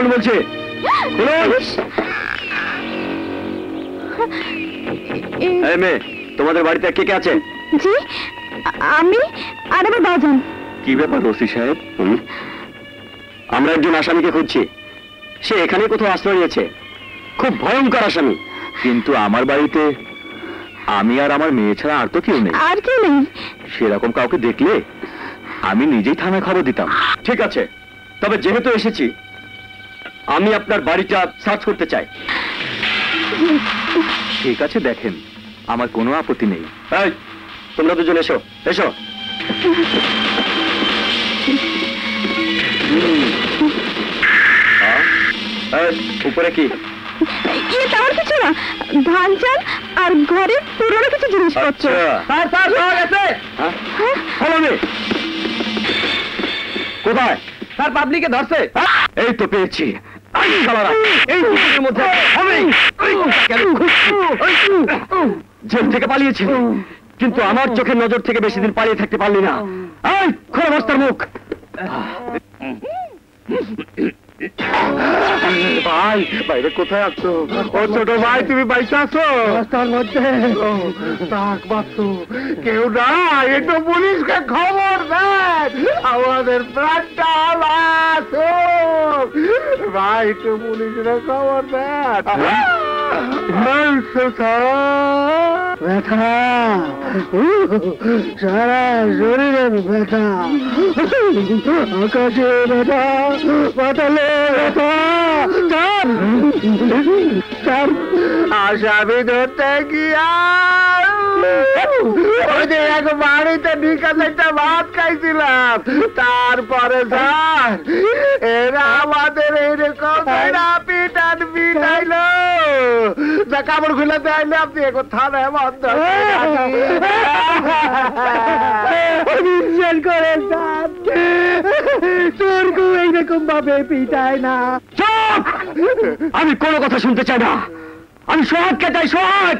খুলুন বলছে, খুলুন। এই মেয়ে, তোমাদের বাড়িতে কে কে আছে? জি, আমি আর আমার বাজান। কি ব্যাপার ওসি সাহেব? আমরা একজন আসামিকে খুঁজছি, সে এখানে কোথাও আশ্রয় নিয়েছে, খুব ভয়ঙ্কর আসামি। কিন্তু আমার বাড়িতে আমি আর আমার মেয়ে ছাড়া আর তো কেউ নেই। আর কেউ নেই? সেরকম কাউকে দেখলে আমি নিজেই থানায় খবর দিতাম। ঠিক আছে, তবে যেহেতু এসেছি আমি আপনার বাড়িটা সার্চ করতে চাই। ঠিক আছে, দেখেন, আমার কোনো আপত্তি নেই। এই, তোমরা দুজন এসো, এসো। উপরে কি? তেমন কিছু না, ধান চাল আর ঘরে পুরনো কিছু জিনিসপত্র। কোথায়? স্যার, পাবলিকে ধরছে। এই তো পেয়েছি। জেল থেকে পালিয়েছিল, কিন্তু আমার চোখের নজর থেকে বেশি দিন পালিয়ে থাকতে পারলি না। এই, খোলা বস্তার মুখ। ভাই, বাইরে কোথায় আছো? ও ছোট ভাই, তুমি বাইরে আছো? রাস্তার মধ্যে। তাক বাচ্চু, কেউ না, এটা পুলিশকে খবর দেন, আমাদের প্রাণটা বাঁচো। ভাই, একটু পুলিশকে খবর দেন। ব্যথা, সারা শরীরে ব্যথা, আকাশে ব্যথা, পাতালে ব্যথা। আসামি ধরতে গিয়া এক বাড়িতে ঢিকাতে একটা ভাত খাইছিলাম, তারপরে স্যার এরা আমাদের এইরকম পিটান পিটাইলো, যা কাপড় খুলে দেয়নি। আপনি এখন থানায় বন্ধ করেন স্যার, তোর কেউ এইরকম ভাবে পিটায় না। আমি কোনো কথা শুনতে চাই না, আমি সোহাগকে চাই, সোহাগ।